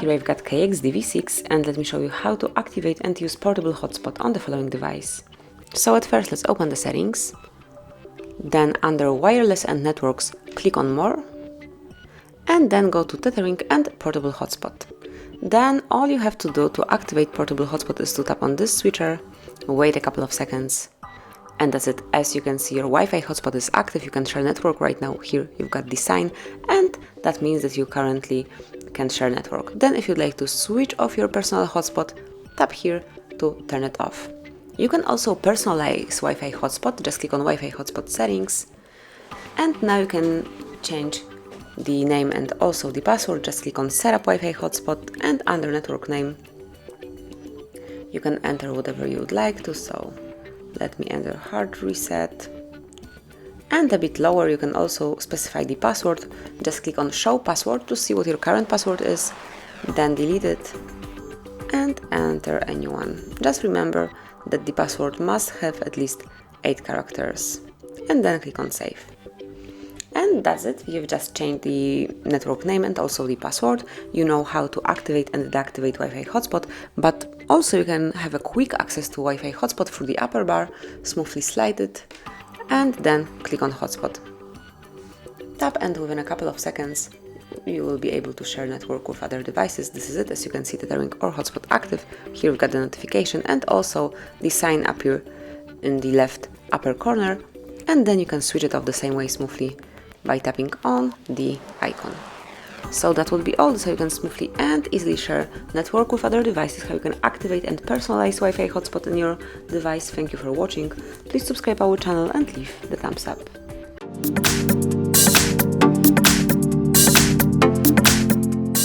Here I've got KENXINDA V6 and let me show you how to activate and use portable hotspot on the following device. So at first let's open the settings, then under wireless and networks click on more and then go to tethering and portable hotspot. Then all you have to do to activate portable hotspot is to tap on this switcher, wait a couple of seconds, and that's it. As you can see, your Wi-Fi hotspot is active, you can share network right now. Here you've got the sign and that means that you currently can share network. Then if you'd like to switch off your personal hotspot, tap here to turn it off. You can also personalize Wi-Fi hotspot, just click on Wi-Fi hotspot settings and now you can change the name and also the password. Just click on setup Wi-Fi hotspot and under network name you can enter whatever you would like to, so let me enter HardReset. And a bit lower you can also specify the password. Just click on show password to see what your current password is, then delete it and enter a new one. Just remember that the password must have at least 8 characters and then click on save. And that's it, you've just changed the network name and also the password. You know how to activate and deactivate Wi-Fi hotspot, but also you can have a quick access to Wi-Fi hotspot through the upper bar, smoothly slide it and then click on hotspot. Tap and within a couple of seconds you will be able to share network with other devices. This is it, as you can see, tethering or hotspot active. Here we've got the notification and also the sign appear in the left upper corner, and then you can switch it off the same way smoothly by tapping on the icon. So that would be all. This is how you can smoothly and easily share network with other devices, how you can activate and personalize Wi-Fi hotspot in your device. Thank you for watching. Please subscribe our channel and leave the thumbs up.